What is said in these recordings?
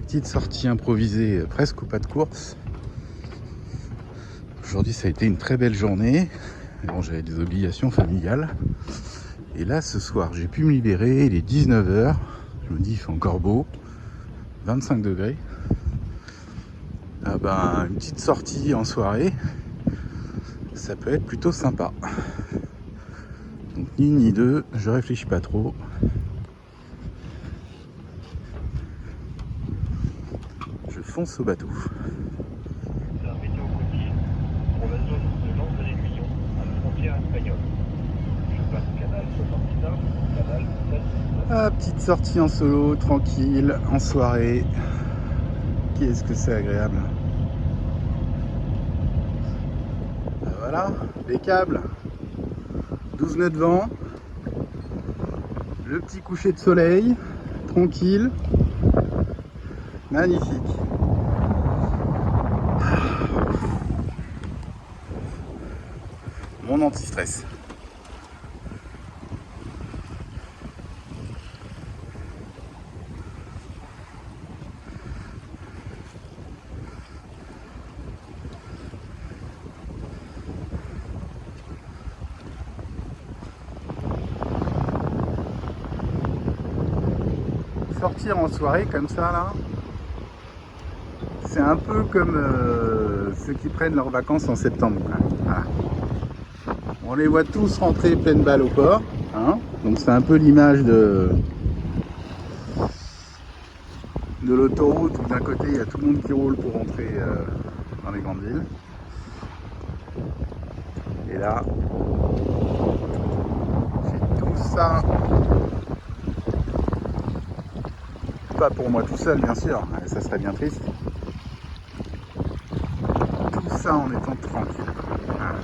Petite sortie improvisée, presque au pas de course. Aujourd'hui, ça a été une très belle journée. Bon, j'avais des obligations familiales. Et là, ce soir, j'ai pu me libérer. Il est 19h. Je me dis, il fait encore beau. 25 degrés. Ah ben, une petite sortie en soirée, ça peut être plutôt sympa. Donc, ni une ni deux, je réfléchis pas trop. Je fonce au bateau. C'est un météo côtier pour la zone de l'Anse de l'Aiguillon, à la frontière espagnole. Je passe canal 79, canal 7. Ah, petite sortie en solo, tranquille, en soirée. Qu'est-ce que c'est agréable. Ah, voilà, les câbles. 12 nœuds de vent. Le petit coucher de soleil. Tranquille. Magnifique. Mon anti-stress. Sortir en soirée comme ça là, c'est un peu comme ceux qui prennent leurs vacances en septembre. Voilà. On les voit tous rentrer pleine balle au port, hein, donc c'est un peu l'image de l'autoroute où d'un côté il y a tout le monde qui roule pour rentrer dans les grandes villes. Et là, c'est tout ça. Pas pour moi tout seul bien sûr, ça serait bien triste. Tout ça en étant tranquille. Voilà.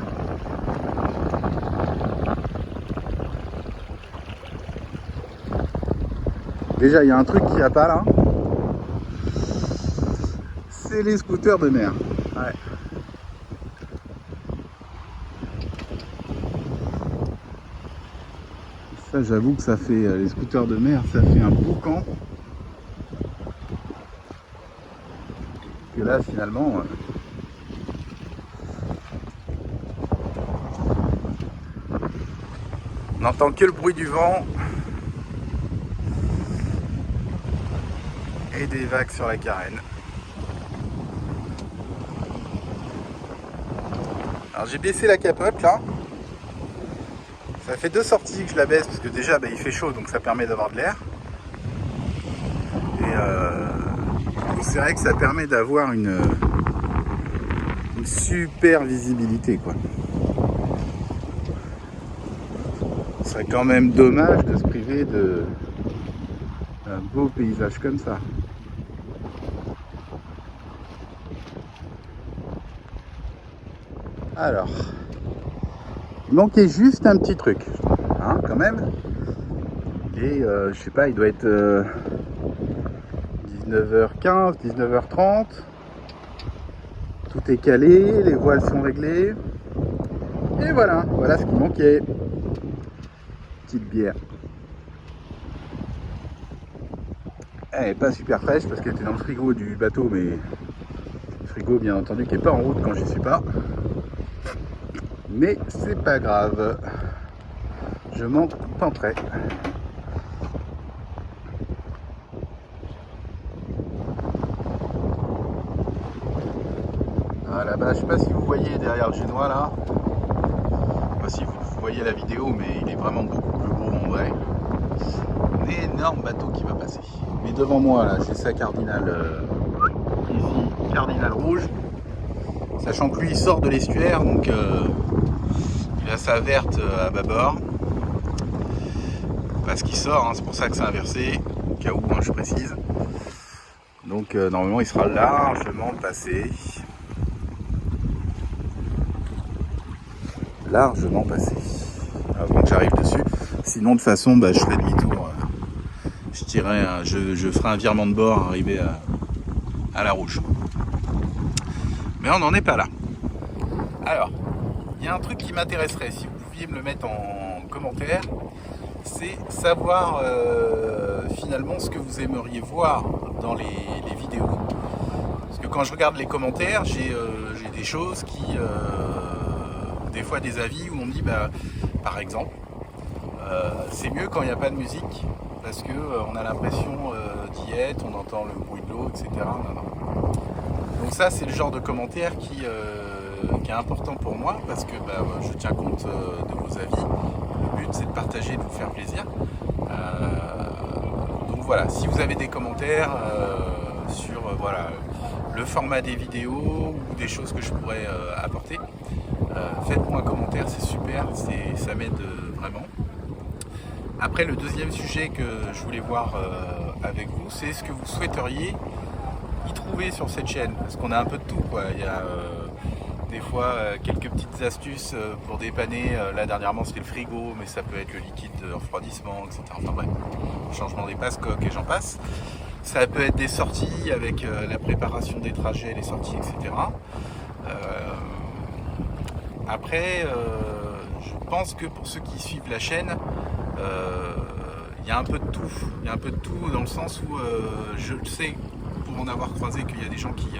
Déjà il y a un truc qui a pas là, c'est les scooters de mer. Ouais. Ça j'avoue que ça fait, les scooters de mer, ça fait un boucan. Que là finalement on n'entend que le bruit du vent et des vagues sur la carène. Alors j'ai baissé la capote là. Ça fait 2 sorties que je la baisse parce que déjà il fait chaud donc ça permet d'avoir de l'air. Et c'est vrai que ça permet d'avoir une super visibilité quoi. Ce serait quand même dommage de se priver de un beau paysage comme ça. Alors, il manquait juste un petit truc, hein, quand même. Et je sais pas, il doit être 19h15, 19h30. Tout est calé, les voiles sont réglées. Et voilà, voilà ce qui manquait. Petite bière. Elle n'est pas super fraîche parce qu'elle était dans le frigo du bateau, mais le frigo bien entendu qui n'est pas en route quand j'y suis pas. Mais c'est pas grave. Je m'en contenterai. Ah là-bas, je sais pas si vous voyez derrière le génois là. Pas si vous voyez la vidéo, mais il est vraiment beaucoup plus gros en vrai. Un énorme bateau qui va passer. Mais devant moi là, j'ai sa cardinale ici, cardinale rouge. Sachant que lui il sort de l'estuaire, donc il a sa verte à bâbord. Parce qu'il sort, hein, c'est pour ça que c'est inversé, au cas où, hein, je précise. Donc normalement il sera largement passé. Largement passé. Avant que j'arrive dessus. Sinon de toute façon je ferai demi-tour. Je ferai un virement de bord arrivé à la rouge. Mais on n'en est pas là. Alors, il y a un truc qui m'intéresserait, si vous pouviez me le mettre en commentaire. c'est savoir finalement ce que vous aimeriez voir dans les vidéos. Parce que quand je regarde les commentaires, j'ai des choses qui, des fois des avis où on me dit, par exemple, c'est mieux quand il n'y a pas de musique, parce que on a l'impression d'y être, on entend le bruit de l'eau, etc. Non. Donc ça, c'est le genre de commentaire qui est important pour moi, parce que je tiens compte de vos avis. Le but, c'est de partager, de vous faire plaisir. Donc voilà, si vous avez des commentaires sur le format des vidéos ou des choses que je pourrais apporter, faites-moi un commentaire, c'est super, ça m'aide vraiment. Après, le deuxième sujet que je voulais voir avec vous, c'est ce que vous souhaiteriez y trouver sur cette chaîne, parce qu'on a un peu de tout, quoi. Il y a des fois quelques petites astuces pour dépanner. Là dernièrement c'était le frigo, mais ça peut être le liquide de refroidissement, etc. Enfin bref, changement des passe-coques et j'en passe. Ça peut être des sorties avec la préparation des trajets, les sorties, etc. Après, je pense que pour ceux qui suivent la chaîne, il y a un peu de tout. Il y a un peu de tout dans le sens où je sais, pour en avoir croisé, qu'il y a des gens qui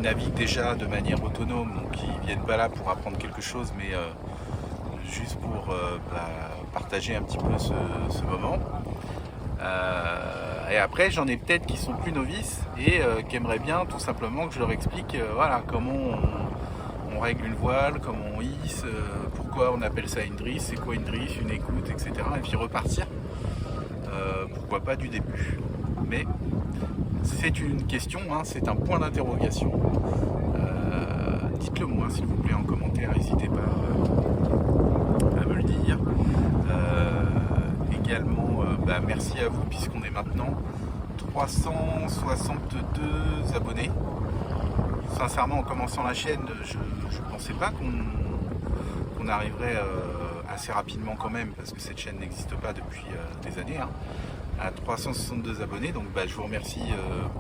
naviguent déjà de manière autonome, donc qui viennent pas là pour apprendre quelque chose, mais juste pour partager un petit peu ce moment. Et après, j'en ai peut-être qui sont plus novices et qui aimeraient bien tout simplement que je leur explique comment on règle une voile, comment on hisse, pourquoi on appelle ça une drisse, c'est quoi une drisse, une écoute, etc. Et puis repartir, pourquoi pas du début. Mais c'est une question, c'est un point d'interrogation. Dites-le moi s'il vous plaît en commentaire, n'hésitez pas à me le dire. Également, merci à vous puisqu'on est maintenant 362 abonnés. Sincèrement, en commençant la chaîne, je ne pensais pas qu'on arriverait assez rapidement quand même, parce que cette chaîne n'existe pas depuis des années, à 362 abonnés. Donc je vous remercie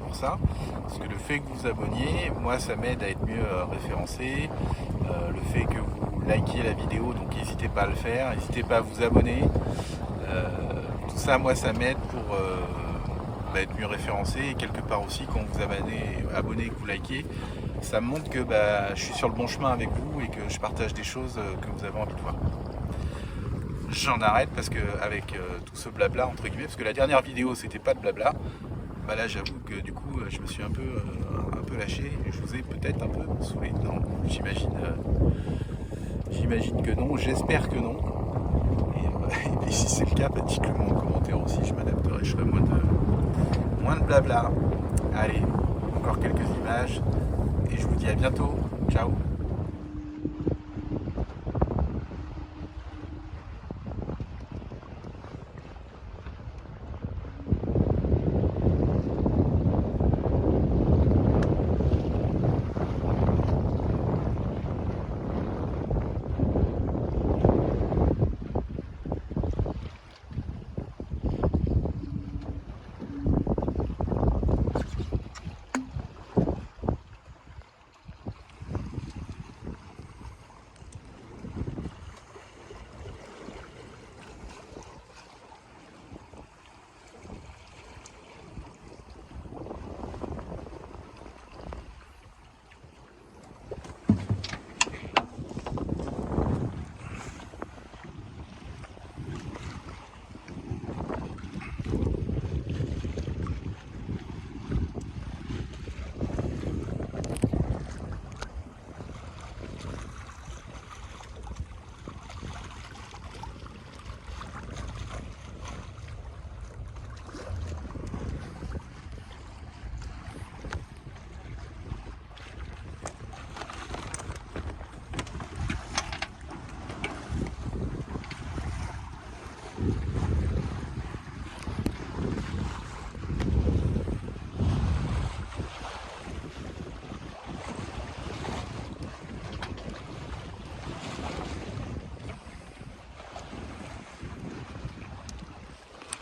pour ça, parce que le fait que vous abonniez, moi ça m'aide à être mieux référencé. Le fait que vous likiez la vidéo, donc n'hésitez pas à le faire, n'hésitez pas à vous abonner. Tout ça, moi ça m'aide pour être mieux référencé, et quelque part aussi quand vous abonnez et que vous likez, ça me montre que je suis sur le bon chemin avec vous et que je partage des choses que vous avez envie de voir. J'en arrête parce que avec tout ce blabla entre guillemets, parce que la dernière vidéo c'était pas de blabla, là j'avoue que du coup je me suis un peu lâché et je vous ai peut-être un peu saoulé. Non, j'imagine que non, j'espère que non. Et puis si c'est le cas, dites-le moi en commentaire aussi, je m'adapterai, je ferai moins de blabla. Allez, encore quelques images et je vous dis à bientôt. Ciao.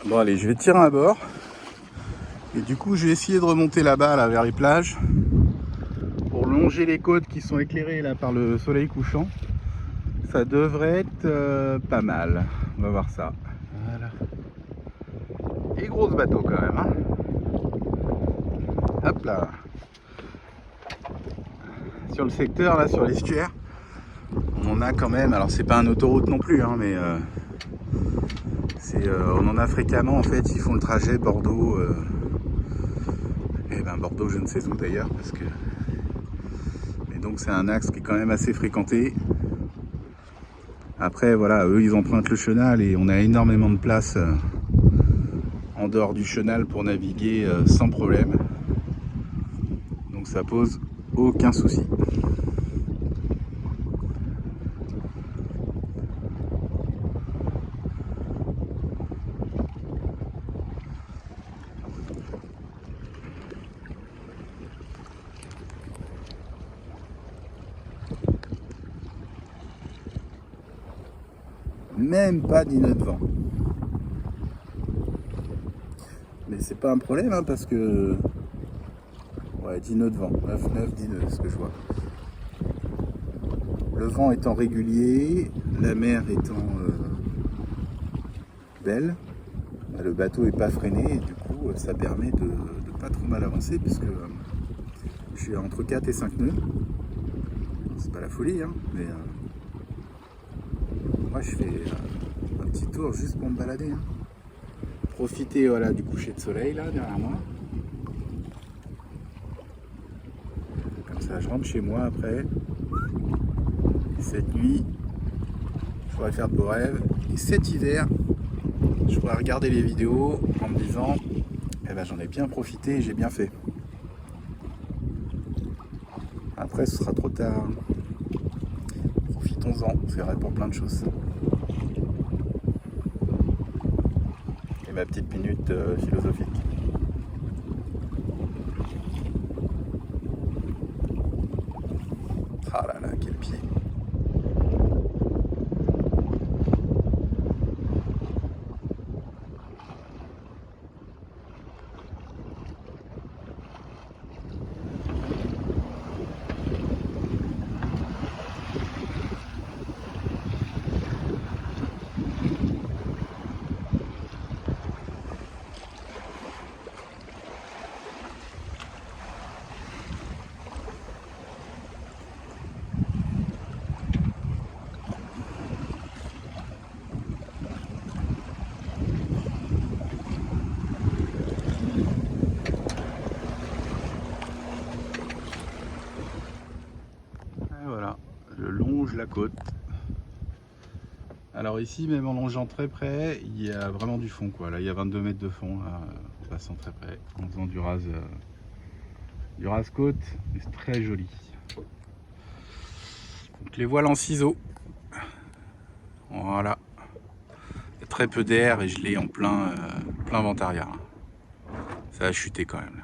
Bon allez, je vais tirer à bord. Et du coup, je vais essayer de remonter là-bas, là, vers les plages, pour longer les côtes qui sont éclairées là par le soleil couchant. Ça devrait être pas mal. On va voir ça. Et gros bateau quand même. Hein. Hop là. Sur le secteur, là, sur l'estuaire, on a quand même, alors c'est pas un autoroute non plus, hein, mais on en a fréquemment en fait. Ils font le trajet Bordeaux, et ben Bordeaux, je ne sais où d'ailleurs, parce que. Mais donc c'est un axe qui est quand même assez fréquenté. Après, voilà, eux ils empruntent le chenal et on a énormément de place en dehors du chenal pour naviguer sans problème. Donc ça pose aucun souci. Même pas 10 nœuds de vent. Mais c'est pas un problème hein, parce que. Ouais, 10 nœuds de vent. 9, 10 nœuds, ce que je vois. Le vent étant régulier, la mer étant belle, le bateau est pas freiné et du coup ça permet de pas trop mal avancer puisque je suis entre 4 et 5 nœuds. C'est pas la folie, hein, mais moi je fais un petit tour juste pour me balader. Hein. Profiter voilà, du coucher de soleil là derrière moi. Comme ça je rentre chez moi après. Et cette nuit, je pourrais faire de beaux rêves. Et cet hiver, je pourrais regarder les vidéos en me disant eh ben, j'en ai bien profité et j'ai bien fait. Après ce sera trop tard. Profitons-en, c'est vrai pour plein de choses. Et ma petite minute philosophique. Ah là là, quel pied. Et voilà, je longe la côte. Alors ici, même en longeant très près, il y a vraiment du fond quoi. Là, il y a 22 mètres de fond, là, en passant très près, en faisant du rase-côte. C'est très joli. Donc les voiles en ciseaux. Voilà. Il y a très peu d'air et je l'ai en plein vent arrière. Ça a chuté quand même là.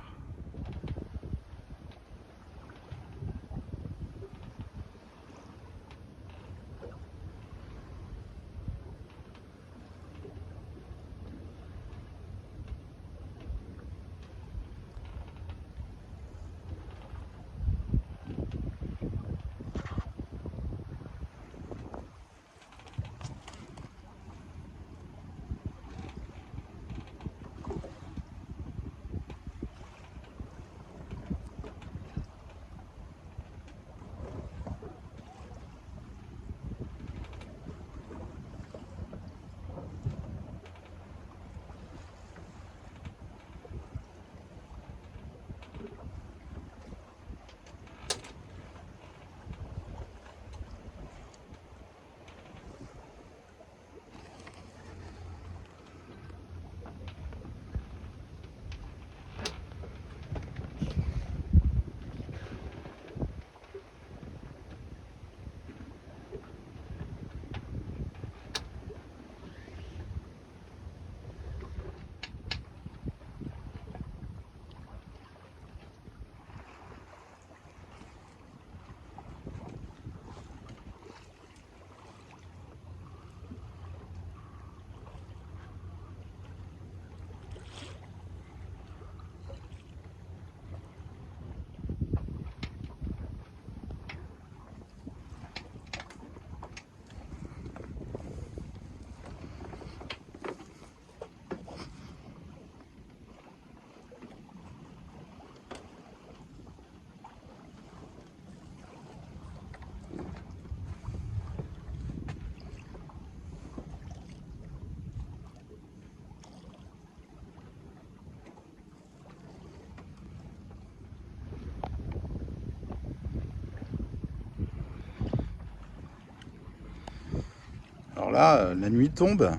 Alors là, la nuit tombe.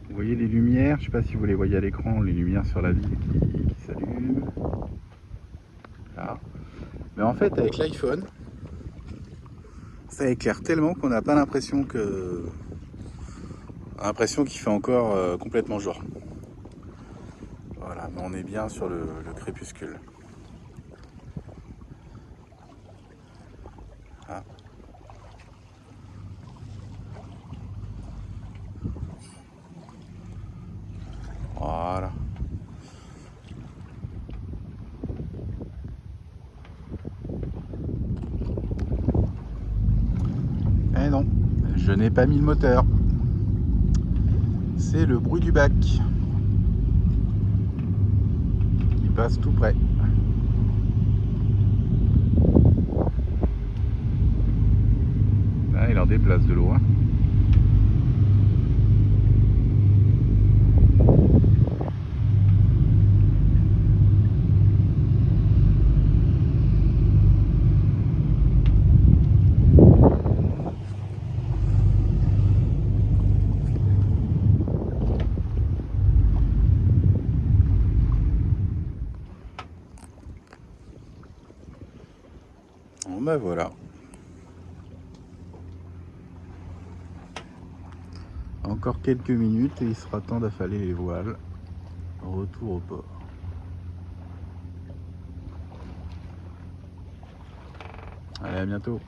Vous voyez les lumières, je sais pas si vous les voyez à l'écran, les lumières sur la ville qui s'allument. Là. Mais en fait, avec l'iPhone, ça éclaire tellement qu'on n'a pas l'impression que... l'impression qu'il fait encore complètement jour. Voilà, mais on est bien sur le crépuscule. Ah. Voilà. Eh non, je n'ai pas mis le moteur. C'est le bruit du bac qui passe tout près. Ah, il en déplace de l'eau. Hein. Bon ben voilà. Encore quelques minutes et il sera temps d'affaler les voiles. Retour au port. Allez, à bientôt.